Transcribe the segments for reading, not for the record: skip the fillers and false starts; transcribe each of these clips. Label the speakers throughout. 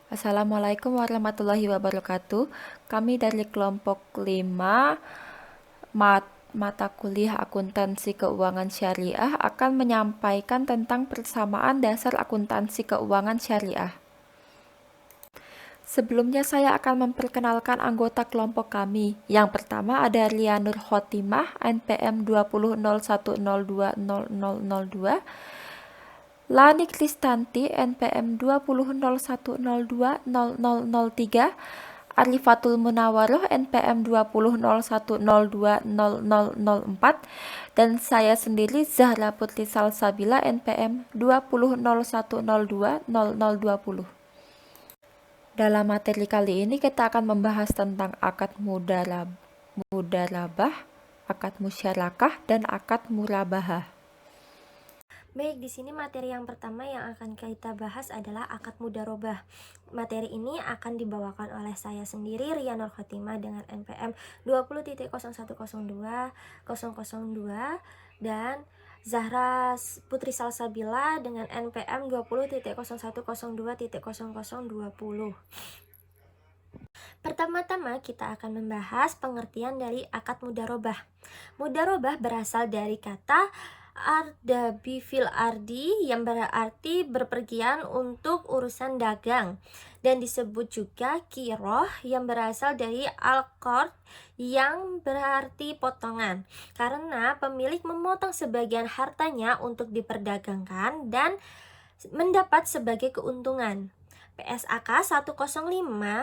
Speaker 1: Assalamualaikum warahmatullahi wabarakatuh. Kami dari kelompok 5 mata kuliah akuntansi keuangan syariah akan menyampaikan tentang persamaan dasar akuntansi keuangan syariah. Sebelumnya saya akan memperkenalkan anggota kelompok kami. Yang pertama ada Ria Nur Khotimah, NPM 2001020002. Lani Kristanti, NPM 2001020003. Arifatul Munawaroh, NPM 2001020004. Dan saya sendiri Zahra Putri Salsabila, NPM 2001020020. Dalam materi kali ini kita akan membahas tentang akad mudarabah, akad musyarakah, dan akad murabahah.
Speaker 2: Baik, di sini materi yang pertama yang akan kita bahas adalah akad mudharabah. Materi ini akan dibawakan oleh saya sendiri, Ria Nur Khotimah, dengan NPM 20.0102.002 dan Zahra Putri Salsabila dengan NPM 20.0102.020. Pertama-tama kita akan membahas pengertian dari akad mudharabah. Mudharabah berasal dari kata ardabi fil ardi yang berarti berpergian untuk urusan dagang, dan disebut juga kiroh yang berasal dari al-qard yang berarti potongan, karena pemilik memotong sebagian hartanya untuk diperdagangkan dan mendapat sebagai keuntungan. PSAK 105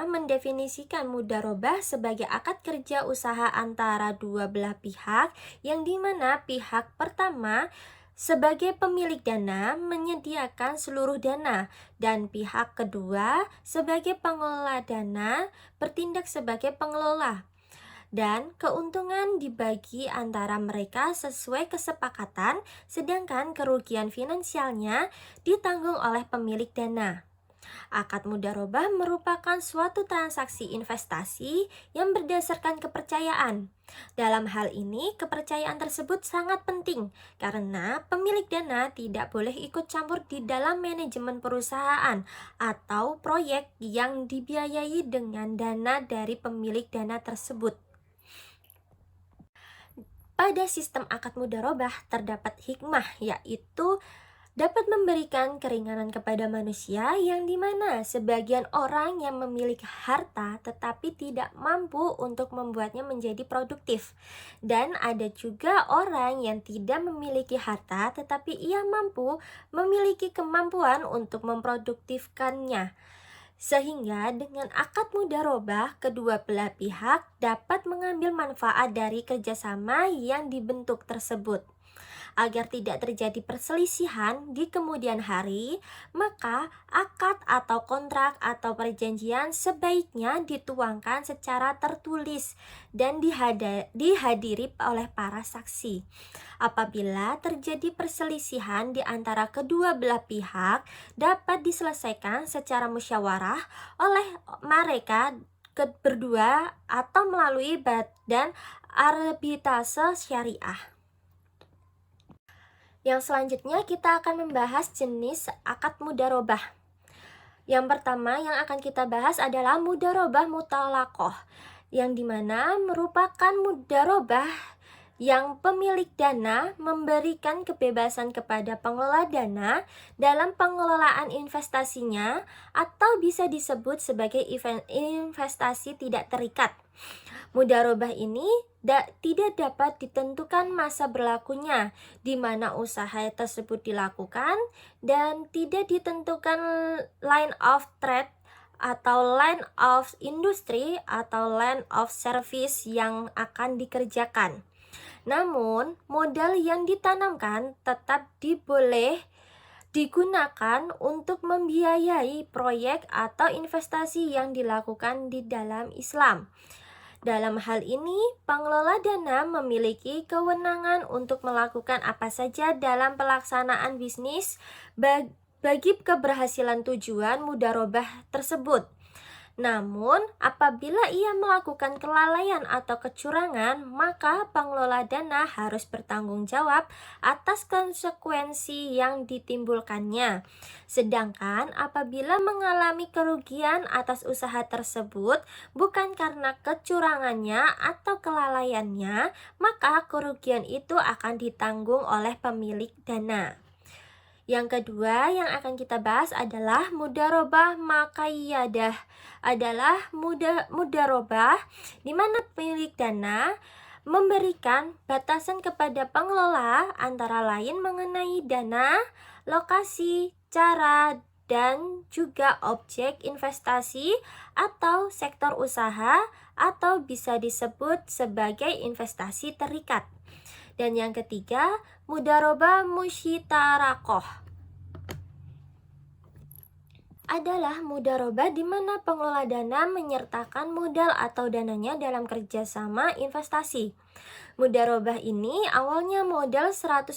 Speaker 2: mendefinisikan mudharabah sebagai akad kerja usaha antara dua belah pihak, yang dimana pihak pertama sebagai pemilik dana menyediakan seluruh dana, dan pihak kedua sebagai pengelola dana bertindak sebagai pengelola, dan keuntungan dibagi antara mereka sesuai kesepakatan, sedangkan kerugian finansialnya ditanggung oleh pemilik dana. Akad mudharabah merupakan suatu transaksi investasi yang berdasarkan kepercayaan. Dalam hal ini, kepercayaan tersebut sangat penting karena pemilik dana tidak boleh ikut campur di dalam manajemen perusahaan atau proyek yang dibiayai dengan dana dari pemilik dana tersebut. Pada sistem akad mudharabah terdapat hikmah, yaitu dapat memberikan keringanan kepada manusia, yang dimana sebagian orang yang memiliki harta tetapi tidak mampu untuk membuatnya menjadi produktif, dan ada juga orang yang tidak memiliki harta tetapi ia mampu memiliki kemampuan untuk memproduktifkannya, sehingga dengan akad mudharabah kedua belah pihak dapat mengambil manfaat dari kerjasama yang dibentuk tersebut. Agar tidak terjadi perselisihan di kemudian hari, maka akad atau kontrak atau perjanjian sebaiknya dituangkan secara tertulis dan dihadiri oleh para saksi. Apabila terjadi perselisihan di antara kedua belah pihak, dapat diselesaikan secara musyawarah oleh mereka berdua atau melalui badan arbitrase syariah. Yang selanjutnya kita akan membahas jenis akad mudharabah. Yang pertama yang akan kita bahas adalah mudharabah mutalaqoh, yang dimana merupakan mudharabah yang pemilik dana memberikan kebebasan kepada pengelola dana dalam pengelolaan investasinya, atau bisa disebut sebagai investasi tidak terikat. Mudharabah ini tidak dapat ditentukan masa berlakunya, di mana usaha tersebut dilakukan, dan tidak ditentukan line of trade atau line of industry atau line of service yang akan dikerjakan. Namun, modal yang ditanamkan tetap diboleh digunakan untuk membiayai proyek atau investasi yang dilakukan di dalam Islam. Dalam hal ini, pengelola dana memiliki kewenangan untuk melakukan apa saja dalam pelaksanaan bisnis bagi keberhasilan tujuan mudharabah tersebut. Namun, apabila ia melakukan kelalaian atau kecurangan, maka pengelola dana harus bertanggung jawab atas konsekuensi yang ditimbulkannya. Sedangkan apabila mengalami kerugian atas usaha tersebut bukan karena kecurangannya atau kelalaiannya, maka kerugian itu akan ditanggung oleh pemilik dana. Yang kedua yang akan kita bahas adalah mudharabah maqayyadah. Adalah mudharabah di mana pemilik dana memberikan batasan kepada pengelola antara lain mengenai dana, lokasi, cara, dan juga objek investasi atau sektor usaha atau bisa disebut sebagai investasi terikat. Dan yang ketiga, mudharabah musytarakoh adalah mudharabah di mana pengelola dana menyertakan modal atau dananya dalam kerjasama investasi. Mudharabah ini awalnya modal 100%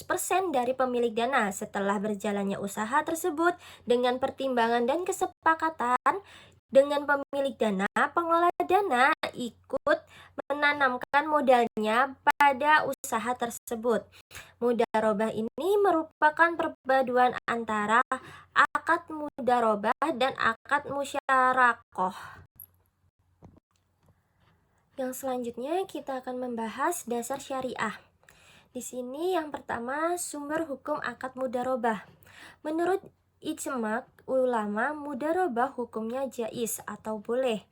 Speaker 2: dari pemilik dana. Setelah berjalannya usaha tersebut dengan pertimbangan dan kesepakatan dengan pemilik dana, pengelola dana ikut menanamkan modalnya pada usaha tersebut. Mudharabah ini merupakan perpaduan antara akad mudharabah dan akad musyarakoh. Yang selanjutnya kita akan membahas dasar syariah. Di sini yang pertama sumber hukum akad mudharabah. Menurut ijma' ulama, mudharabah hukumnya jaiz atau boleh.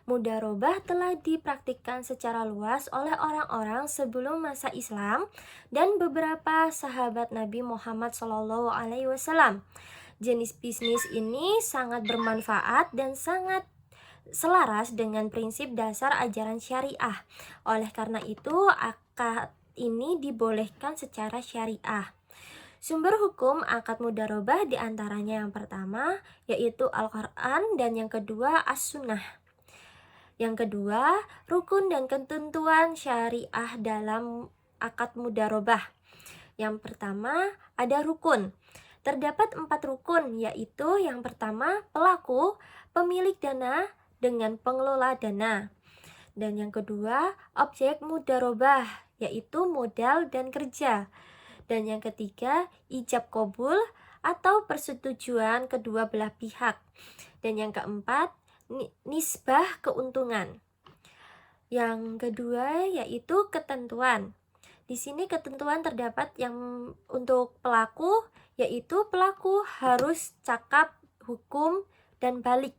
Speaker 2: Mudharabah telah dipraktikkan secara luas oleh orang-orang sebelum masa Islam dan beberapa sahabat Nabi Muhammad SAW. Jenis bisnis ini sangat bermanfaat dan sangat selaras dengan prinsip dasar ajaran syariah. Oleh karena itu, akad ini dibolehkan secara syariah. Sumber hukum akad mudharabah diantaranya yang pertama yaitu Al-Quran dan yang kedua As-Sunnah. Yang kedua, rukun dan ketentuan syariah dalam akad mudharabah. Yang pertama ada rukun. Terdapat 4 rukun, yaitu yang pertama pelaku, pemilik dana dengan pengelola dana. Dan yang kedua objek mudharabah, yaitu modal dan kerja. Dan yang ketiga, ijab qabul atau persetujuan kedua belah pihak. Dan yang keempat, nisbah keuntungan. Yang kedua yaitu ketentuan. Di sini ketentuan terdapat yang untuk pelaku, yaitu pelaku harus cakap, hukum, dan balik.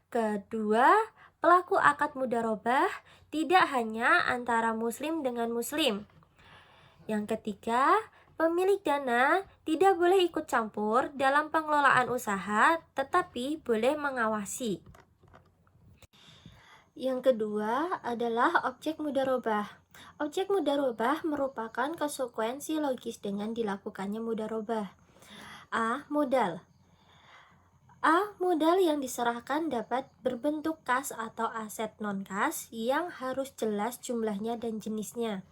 Speaker 2: Kedua, pelaku akad mudharabah tidak hanya antara muslim dengan muslim. Yang ketiga, pemilik dana tidak boleh ikut campur dalam pengelolaan usaha, tetapi boleh mengawasi. Yang kedua adalah objek mudharabah. Objek mudharabah merupakan konsekuensi logis dengan dilakukannya mudharabah. A. Modal. A. Modal yang diserahkan dapat berbentuk kas atau aset non-kas yang harus jelas jumlahnya dan jenisnya.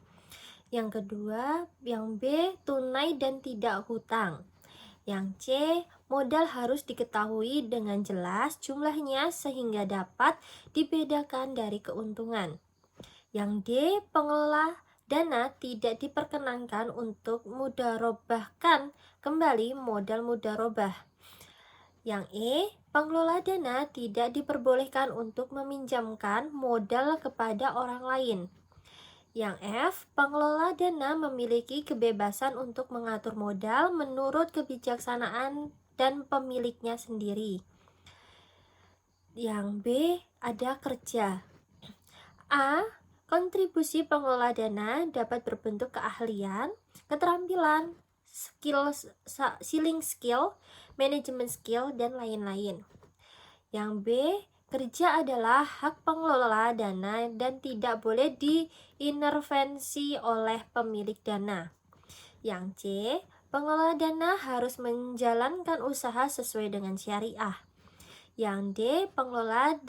Speaker 2: Yang kedua, yang B, tunai dan tidak hutang. Yang C, modal harus diketahui dengan jelas jumlahnya sehingga dapat dibedakan dari keuntungan. Yang D, pengelola dana tidak diperkenankan untuk mudharabahkan kembali modal mudharabah. Yang E, pengelola dana tidak diperbolehkan untuk meminjamkan modal kepada orang lain. Yang F, pengelola dana memiliki kebebasan untuk mengatur modal menurut kebijaksanaan dan pemiliknya sendiri. Yang B, ada kerja. A, kontribusi pengelola dana dapat berbentuk keahlian, keterampilan, selling skill, manajemen skill, dan lain-lain. Yang B, kerja adalah hak pengelola dana dan tidak boleh diintervensi oleh pemilik dana. Yang C, pengelola dana harus menjalankan usaha sesuai dengan syariah. Yang D, pengelola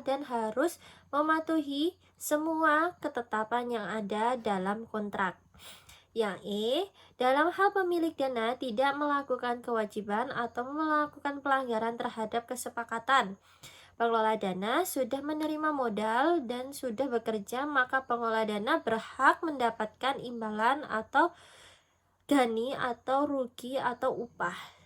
Speaker 2: dan harus mematuhi semua ketetapan yang ada dalam kontrak. Yang E, dalam hal pemilik dana tidak melakukan kewajiban atau melakukan pelanggaran terhadap kesepakatan. Pengelola dana sudah menerima modal dan sudah bekerja, maka pengelola dana berhak mendapatkan imbalan atau gani atau rugi atau upah.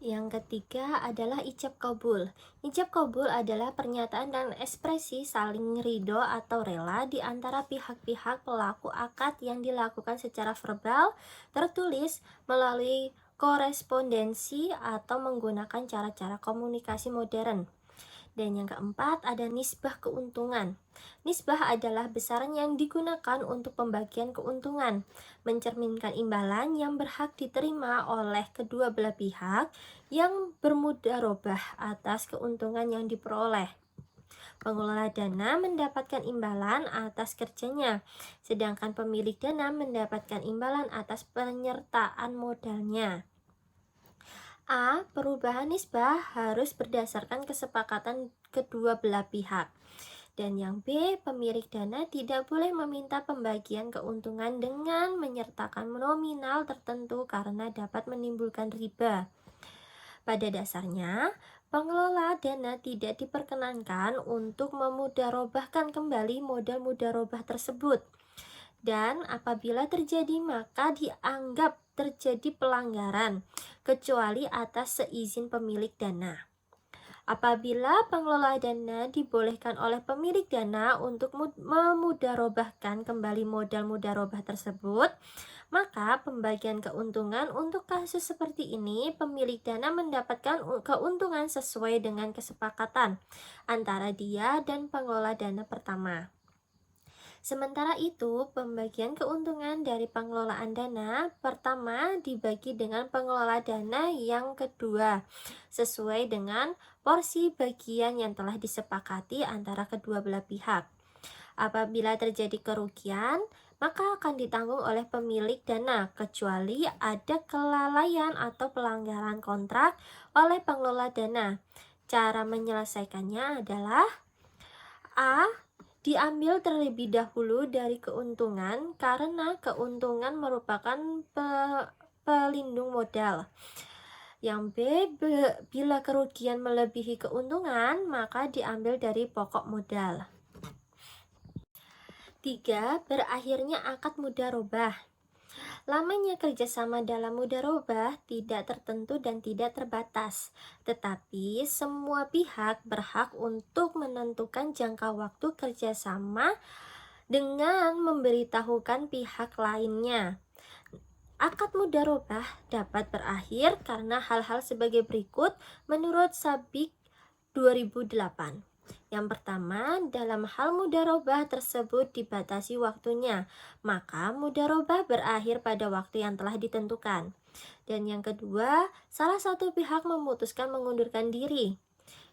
Speaker 2: Yang ketiga adalah ijab kabul. Ijab kabul adalah pernyataan dan ekspresi saling ridho atau rela di antara pihak-pihak pelaku akad yang dilakukan secara verbal, tertulis, melalui korespondensi atau menggunakan cara-cara komunikasi modern. Dan yang keempat ada nisbah keuntungan. Nisbah adalah besaran yang digunakan untuk pembagian keuntungan, mencerminkan imbalan yang berhak diterima oleh kedua belah pihak yang bermudharabah atas keuntungan yang diperoleh. Pengelola dana mendapatkan imbalan atas kerjanya, sedangkan pemilik dana mendapatkan imbalan atas penyertaan modalnya. A. Perubahan nisbah harus berdasarkan kesepakatan kedua belah pihak. Dan yang B, pemilik dana tidak boleh meminta pembagian keuntungan dengan menyertakan nominal tertentu karena dapat menimbulkan riba. Pada dasarnya, pengelola dana tidak diperkenankan untuk memudharobahkan kembali modal mudharobah tersebut. Dan apabila terjadi maka dianggap terjadi pelanggaran, kecuali atas seizin pemilik dana. Apabila pengelola dana dibolehkan oleh pemilik dana untuk memudharobahkan kembali modal mudharobah tersebut, maka pembagian keuntungan untuk kasus seperti ini pemilik dana mendapatkan keuntungan sesuai dengan kesepakatan antara dia dan pengelola dana pertama. Sementara itu, pembagian keuntungan dari pengelolaan dana pertama dibagi dengan pengelola dana yang kedua, sesuai dengan porsi bagian yang telah disepakati antara kedua belah pihak. Apabila terjadi kerugian, maka akan ditanggung oleh pemilik dana, kecuali ada kelalaian atau pelanggaran kontrak oleh pengelola dana. Cara menyelesaikannya adalah A. Diambil terlebih dahulu dari keuntungan karena keuntungan merupakan pelindung modal. Yang B, bila kerugian melebihi keuntungan, maka diambil dari pokok modal. 3. Berakhirnya akad mudharobah. Lamanya kerjasama dalam mudharobah tidak tertentu dan tidak terbatas, tetapi semua pihak berhak untuk menentukan jangka waktu kerjasama dengan memberitahukan pihak lainnya. Akad mudharobah dapat berakhir karena hal-hal sebagai berikut menurut Sabik 2008. Yang pertama, dalam hal mudharobah tersebut dibatasi waktunya, maka mudharobah berakhir pada waktu yang telah ditentukan. Dan yang kedua, salah satu pihak memutuskan mengundurkan diri.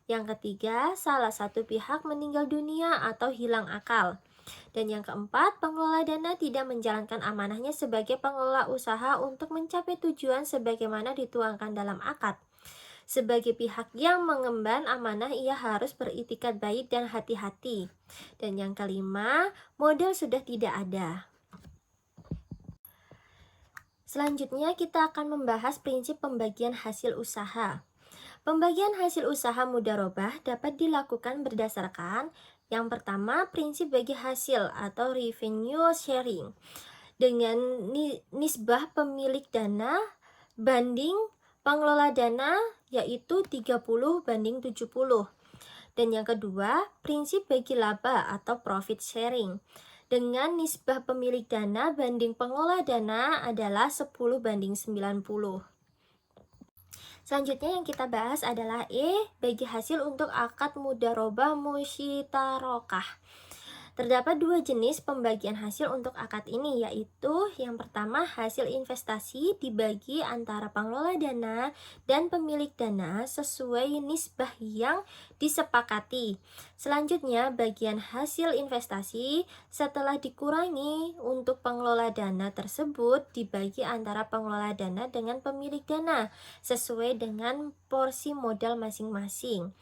Speaker 2: Yang ketiga, salah satu pihak meninggal dunia atau hilang akal. Dan yang keempat, pengelola dana tidak menjalankan amanahnya sebagai pengelola usaha untuk mencapai tujuan sebagaimana dituangkan dalam akad. Sebagai pihak yang mengemban amanah, ia harus beritikat baik dan hati-hati. Dan yang kelima, modal sudah tidak ada. Selanjutnya kita akan membahas prinsip pembagian hasil usaha. Pembagian hasil usaha mudharobah dapat dilakukan berdasarkan yang pertama, prinsip bagi hasil atau revenue sharing dengan nisbah pemilik dana banding pengelola dana, yaitu 30/70. Dan yang kedua, prinsip bagi laba atau profit sharing dengan nisbah pemilik dana banding pengelola dana adalah 10/90. Selanjutnya yang kita bahas adalah E, bagi hasil untuk akad mudharobah musyitarokah. Terdapat dua jenis pembagian hasil untuk akad ini, yaitu yang pertama, hasil investasi dibagi antara pengelola dana dan pemilik dana sesuai nisbah yang disepakati. Selanjutnya, bagian hasil investasi setelah dikurangi untuk pengelola dana tersebut dibagi antara pengelola dana dengan pemilik dana sesuai dengan porsi modal masing-masing.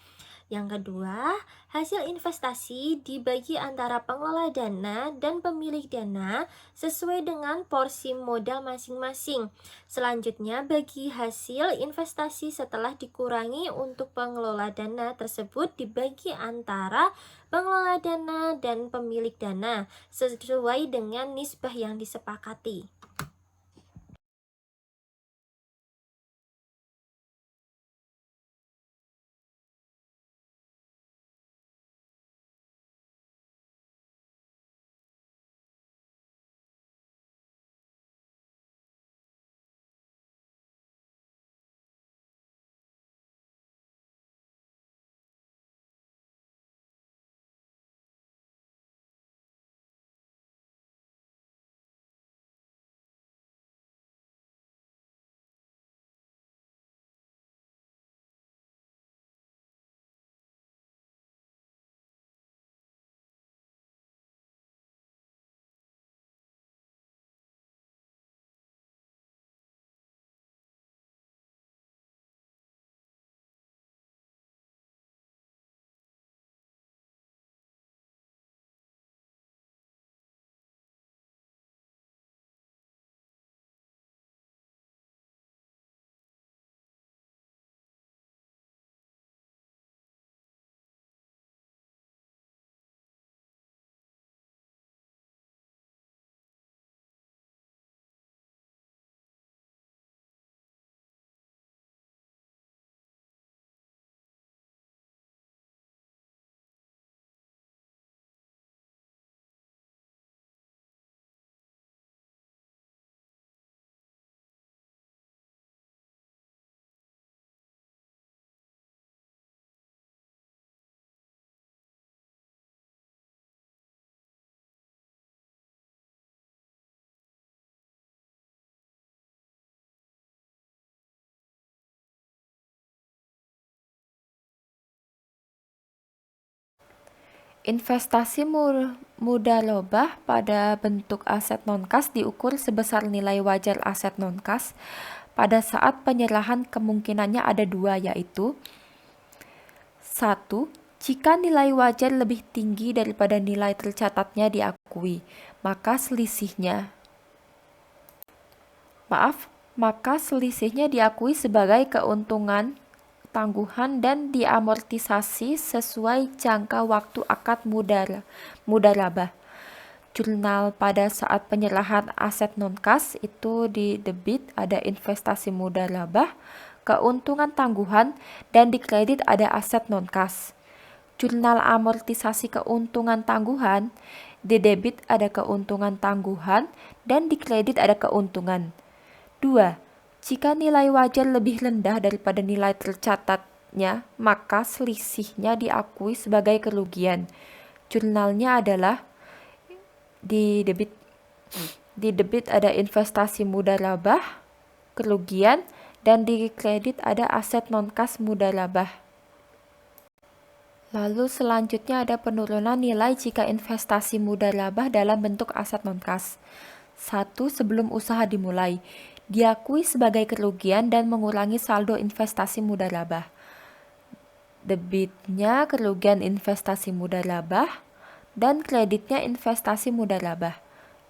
Speaker 2: Yang kedua, hasil investasi dibagi antara pengelola dana dan pemilik dana sesuai dengan porsi modal masing-masing. Selanjutnya, bagi hasil investasi setelah dikurangi untuk pengelola dana tersebut dibagi antara pengelola dana dan pemilik dana sesuai dengan nisbah yang disepakati.
Speaker 1: Investasi mudharabah pada bentuk aset non-kas diukur sebesar nilai wajar aset non-kas pada saat penyerahan. Kemungkinannya ada dua, yaitu 1. Jika nilai wajar lebih tinggi daripada nilai tercatatnya diakui, maka selisihnya diakui sebagai keuntungan tangguhan dan diamortisasi sesuai jangka waktu akad mudharabah. Jurnal pada saat penyerahan aset non-kas itu di debit ada investasi mudharabah, keuntungan tangguhan, dan di kredit ada aset non-kas. Jurnal amortisasi keuntungan tangguhan, di debit ada keuntungan tangguhan, dan di kredit ada keuntungan. 2. Jika nilai wajar lebih rendah daripada nilai tercatatnya, maka selisihnya diakui sebagai kerugian. Jurnalnya adalah di debit ada investasi mudharabah, kerugian, dan di kredit ada aset non-kas mudharabah. Lalu selanjutnya ada penurunan nilai jika investasi mudharabah dalam bentuk aset non-kas. 1. Sebelum usaha dimulai, diakui sebagai kerugian dan mengurangi saldo investasi mudharabah. Debitnya kerugian investasi mudharabah dan kreditnya investasi mudharabah.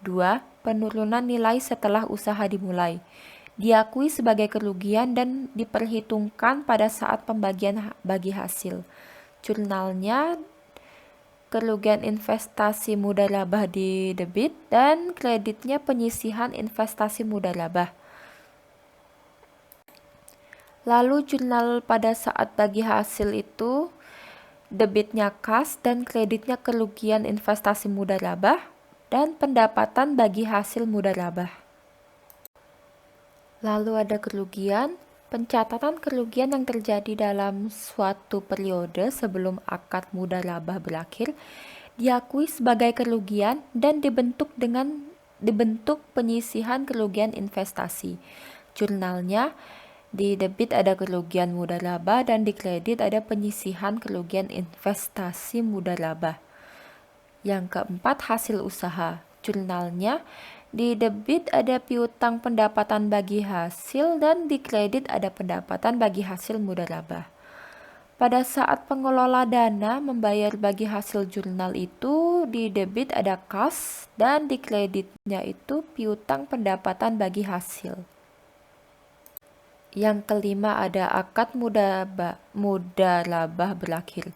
Speaker 1: 2. Penurunan nilai setelah usaha dimulai, diakui sebagai kerugian dan diperhitungkan pada saat pembagian bagi hasil. Jurnalnya kerugian investasi mudharabah di debit dan kreditnya penyisihan investasi mudharabah. Lalu jurnal pada saat bagi hasil itu debitnya kas dan kreditnya kerugian investasi mudharabah dan pendapatan bagi hasil mudharabah. Lalu ada kerugian. Pencatatan kerugian yang terjadi dalam suatu periode sebelum akad mudharabah berakhir diakui sebagai kerugian dan dibentuk penyisihan kerugian investasi. Jurnalnya di debit ada kerugian mudharabah dan di kredit ada penyisihan kerugian investasi mudharabah. Yang keempat, hasil usaha. Jurnalnya di debit ada piutang pendapatan bagi hasil dan di kredit ada pendapatan bagi hasil mudharabah. Pada saat pengelola dana membayar bagi hasil jurnal itu, di debit ada kas dan di kreditnya itu piutang pendapatan bagi hasil. Yang kelima ada akad mudharabah berakhir.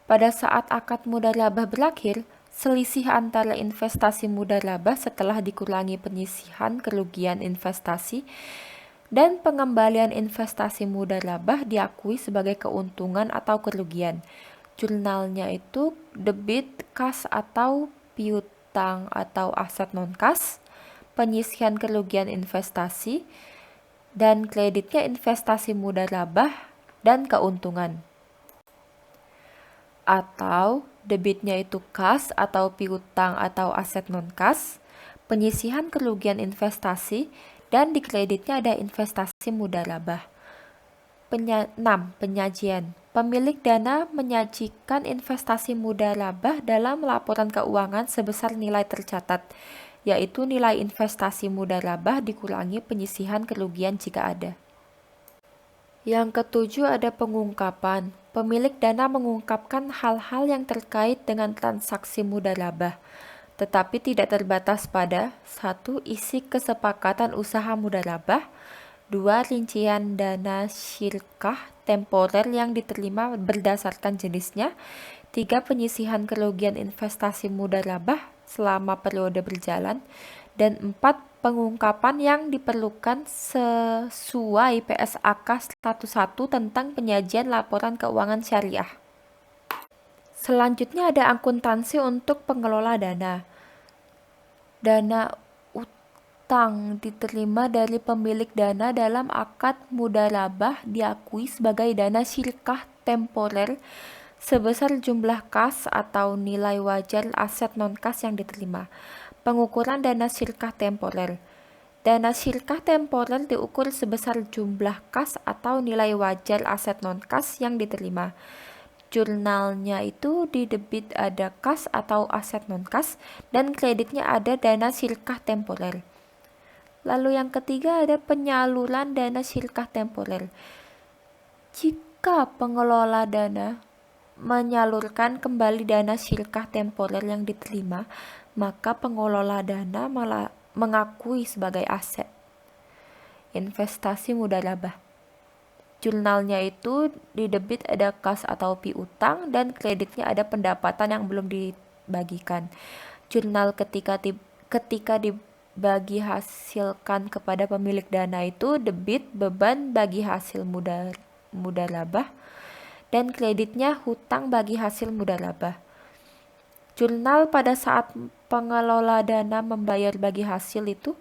Speaker 1: Pada saat akad mudharabah berakhir, selisih antara investasi mudharabah setelah dikurangi penyisihan kerugian investasi dan pengembalian investasi mudharabah diakui sebagai keuntungan atau kerugian. Jurnalnya itu debit, kas atau piutang atau aset non-kas, penyisihan kerugian investasi, dan kreditnya investasi mudharabah dan keuntungan. Atau debitnya itu kas atau piutang atau aset non-kas, penyisihan kerugian investasi, dan di kreditnya ada investasi mudharabah. 6. Penyajian. Pemilik dana menyajikan investasi mudharabah dalam laporan keuangan sebesar nilai tercatat, yaitu nilai investasi mudharabah dikurangi penyisihan kerugian jika ada. Yang ketujuh ada pengungkapan. Pemilik dana mengungkapkan hal-hal yang terkait dengan transaksi mudharabah, tetapi tidak terbatas pada 1. Isi kesepakatan usaha mudharabah, 2. Rincian dana syirkah temporer yang diterima berdasarkan jenisnya, 3. Penyisihan kerugian investasi mudharabah selama periode berjalan, dan 4. Pengungkapan yang diperlukan sesuai PSAK 101 tentang penyajian laporan keuangan syariah. Selanjutnya ada akuntansi untuk pengelola dana. Dana utang diterima dari pemilik dana dalam akad mudharabah diakui sebagai dana syirkah temporer sebesar jumlah kas atau nilai wajar aset non-kas yang diterima. Pengukuran dana syirkah temporer. Dana syirkah temporer diukur sebesar jumlah kas atau nilai wajar aset non-kas yang diterima. Jurnalnya itu di debit ada kas atau aset non-kas dan kreditnya ada dana syirkah temporer. Lalu yang ketiga ada penyaluran dana syirkah temporer. Jika pengelola dana menyalurkan kembali dana syirkah temporer yang diterima, maka pengelola dana mengakui sebagai aset. Investasi mudharabah. Jurnalnya itu di debit ada kas atau piutang dan kreditnya ada pendapatan yang belum dibagikan. Jurnal ketika dibagi hasilkan kepada pemilik dana itu debit beban bagi hasil mudharabah dan kreditnya hutang bagi hasil mudharabah. Jurnal pada saat pengelola dana membayar bagi hasil itu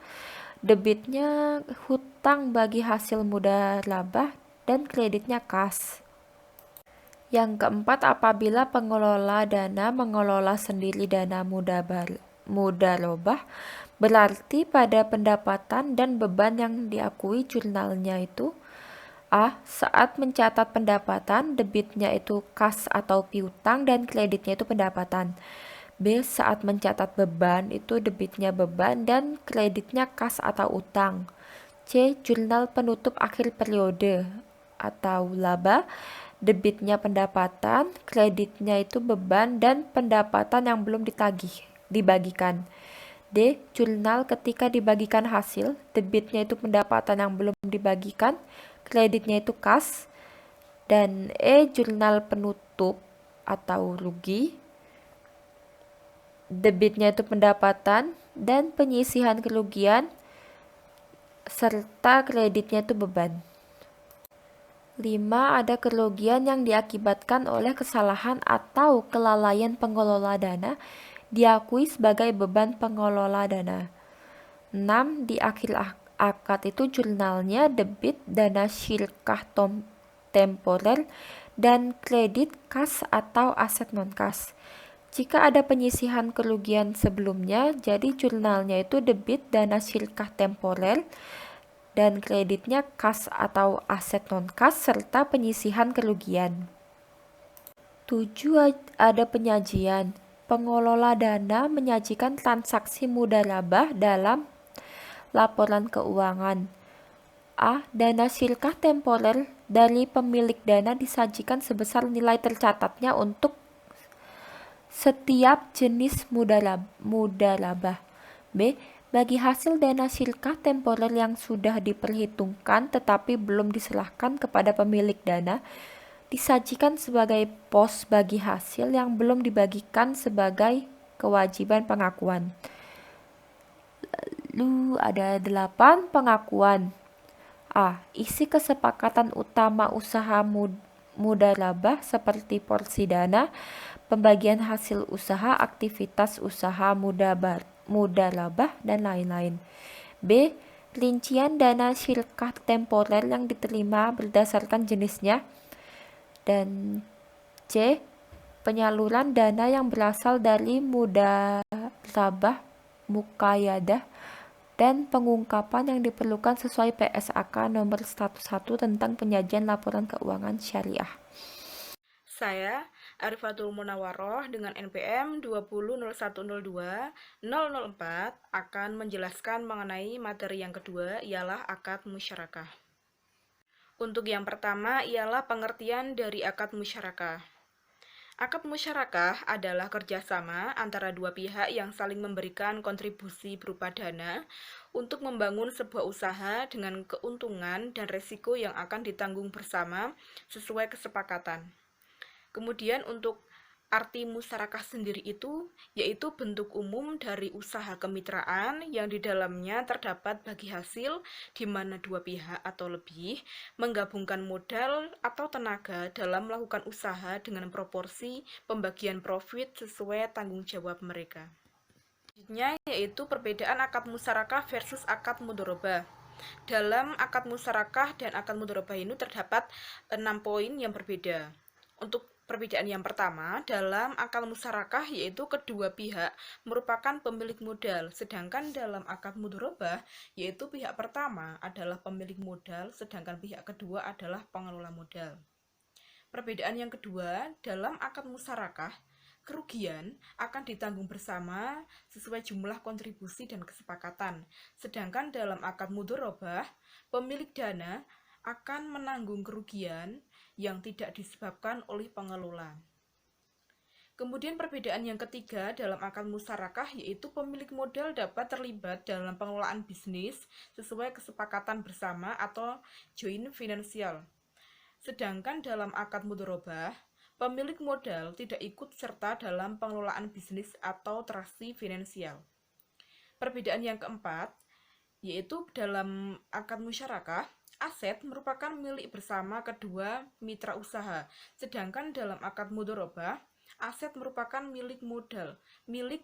Speaker 1: debitnya hutang bagi hasil mudharabah dan kreditnya kas. Yang keempat, apabila pengelola dana mengelola sendiri dana mudharabah, berarti pada pendapatan dan beban yang diakui jurnalnya itu A. Saat mencatat pendapatan, debitnya itu kas atau piutang dan kreditnya itu pendapatan. B. Saat mencatat beban, itu debitnya beban dan kreditnya kas atau utang. C. Jurnal penutup akhir periode atau laba, debitnya pendapatan, kreditnya itu beban dan pendapatan yang belum dibagikan. D. Jurnal ketika dibagikan hasil, debitnya itu pendapatan yang belum dibagikan, kreditnya itu kas. Dan E. Jurnal penutup atau rugi, debitnya itu pendapatan dan penyisihan kerugian serta kreditnya itu beban. 5. Ada kerugian yang diakibatkan oleh kesalahan atau kelalaian pengelola dana diakui sebagai beban pengelola dana. 6. Di akhir akad itu jurnalnya debit dana syirkah temporer dan kredit kas atau aset non-kas. Jika ada penyisihan kerugian sebelumnya, jadi jurnalnya itu debit dana syirkah temporer dan kreditnya kas atau aset non-kas serta penyisihan kerugian. 7. Ada penyajian. Pengelola dana menyajikan transaksi mudharabah dalam laporan keuangan. A. Dana syirkah temporer dari pemilik dana disajikan sebesar nilai tercatatnya untuk setiap jenis mudharabah. B. Bagi hasil dana syirkah temporer yang sudah diperhitungkan tetapi belum diserahkan kepada pemilik dana, disajikan sebagai pos bagi hasil yang belum dibagikan sebagai kewajiban pengakuan. Lalu ada 8 pengakuan. A. Isi kesepakatan utama usaha mudharabah seperti porsi dana, pembagian hasil usaha, aktivitas usaha mudharabah, dan lain-lain. B. Rincian dana syirkah temporer yang diterima berdasarkan jenisnya. Dan C. Penyaluran dana yang berasal dari mudharabah muqayyadah dan pengungkapan yang diperlukan sesuai PSAK nomor 101 tentang penyajian laporan keuangan syariah.
Speaker 3: Saya, Arifatul Munawaroh dengan NPM 200102-004 akan menjelaskan mengenai materi yang kedua, ialah akad musyarakah. Untuk yang pertama ialah pengertian dari akad musyarakah. Akad musyarakah adalah kerjasama antara dua pihak yang saling memberikan kontribusi berupa dana untuk membangun sebuah usaha dengan keuntungan dan resiko yang akan ditanggung bersama sesuai kesepakatan. Kemudian untuk arti musyarakah sendiri itu yaitu bentuk umum dari usaha kemitraan yang di dalamnya terdapat bagi hasil di mana dua pihak atau lebih menggabungkan modal atau tenaga dalam melakukan usaha dengan proporsi pembagian profit sesuai tanggung jawab mereka. Selanjutnya yaitu perbedaan akad musyarakah versus akad mudharabah. Dalam akad musyarakah dan akad mudharabah ini terdapat 6 poin yang berbeda. Untuk perbedaan yang pertama, dalam akad musyarakah yaitu kedua pihak merupakan pemilik modal, sedangkan dalam akad mudharabah yaitu pihak pertama adalah pemilik modal, sedangkan pihak kedua adalah pengelola modal. Perbedaan yang kedua, dalam akad musyarakah, kerugian akan ditanggung bersama sesuai jumlah kontribusi dan kesepakatan, sedangkan dalam akad mudharabah, pemilik dana akan menanggung kerugian yang tidak disebabkan oleh pengelola. Kemudian perbedaan yang ketiga dalam akad musyarakah yaitu pemilik modal dapat terlibat dalam pengelolaan bisnis sesuai kesepakatan bersama atau joint financial. Sedangkan dalam akad mudharabah, pemilik modal tidak ikut serta dalam pengelolaan bisnis atau transaksi finansial. Perbedaan yang keempat yaitu dalam akad musyarakah, aset merupakan milik bersama kedua mitra usaha, sedangkan dalam akad mudharabah, aset merupakan milik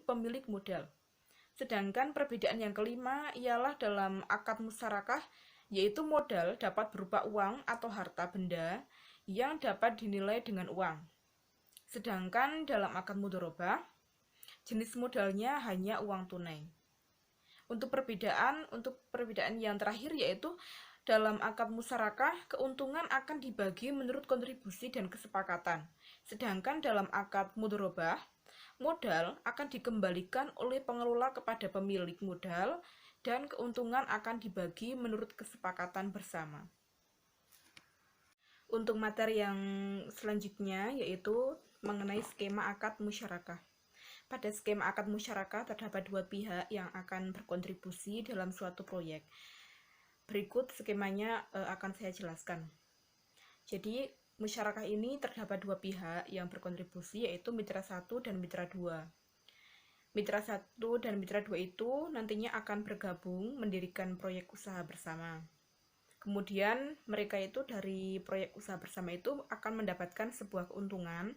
Speaker 3: pemilik modal. Sedangkan perbedaan yang kelima ialah dalam akad musyarakah, yaitu modal dapat berupa uang atau harta benda yang dapat dinilai dengan uang. Sedangkan dalam akad mudharabah, jenis modalnya hanya uang tunai. Untuk perbedaan yang terakhir yaitu dalam akad musyarakah, keuntungan akan dibagi menurut kontribusi dan kesepakatan. Sedangkan dalam akad mudharabah, modal akan dikembalikan oleh pengelola kepada pemilik modal dan keuntungan akan dibagi menurut kesepakatan bersama. Untuk materi yang selanjutnya yaitu mengenai skema akad musyarakah. Pada skema akad musyarakah terdapat dua pihak yang akan berkontribusi dalam suatu proyek. Berikut skemanya akan saya jelaskan. Jadi, musyarakah ini terdapat dua pihak yang berkontribusi yaitu mitra 1 dan mitra 2. Mitra 1 dan mitra 2 itu nantinya akan bergabung mendirikan proyek usaha bersama. Kemudian mereka itu dari proyek usaha bersama itu akan mendapatkan sebuah keuntungan.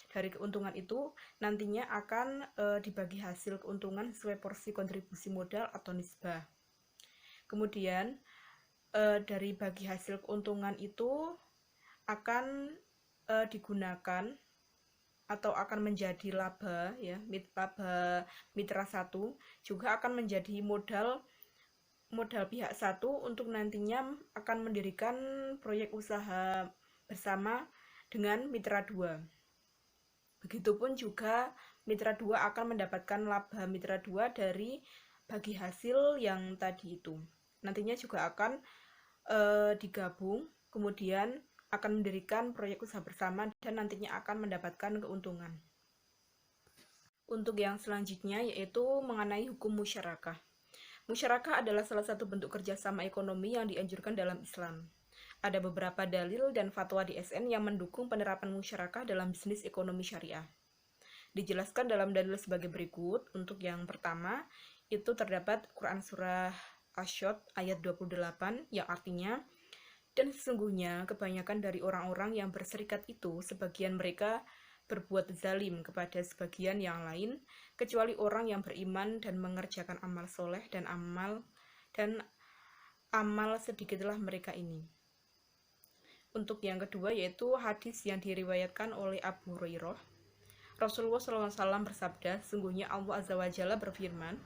Speaker 3: Dari keuntungan itu nantinya akan dibagi hasil keuntungan sesuai porsi kontribusi modal atau nisbah. Kemudian dari bagi hasil keuntungan itu akan digunakan atau akan menjadi laba ya, laba mitra 1 juga akan menjadi modal pihak 1 untuk nantinya akan mendirikan proyek usaha bersama dengan mitra 2. Begitupun juga mitra 2 akan mendapatkan laba mitra 2 dari bagi hasil yang tadi itu. Nantinya juga akan digabung, kemudian akan mendirikan proyek usaha bersama dan nantinya akan mendapatkan keuntungan. Untuk yang selanjutnya yaitu mengenai hukum musyarakah. Musyarakah adalah salah satu bentuk kerjasama ekonomi yang dianjurkan dalam Islam. Ada beberapa dalil dan fatwa DSN yang mendukung penerapan musyarakah dalam bisnis ekonomi syariah. Dijelaskan dalam dalil sebagai berikut. Untuk yang pertama, itu terdapat Quran Surah Asy-Syad ayat 28 yang artinya, dan sesungguhnya kebanyakan dari orang-orang yang berserikat itu, sebagian mereka berbuat zalim kepada sebagian yang lain, kecuali orang yang beriman dan mengerjakan amal soleh dan amal sedikitlah mereka ini. Untuk yang kedua yaitu hadis yang diriwayatkan oleh Abu Hurairah. Rasulullah SAW bersabda, sesungguhnya Allah Azza wa Jalla berfirman,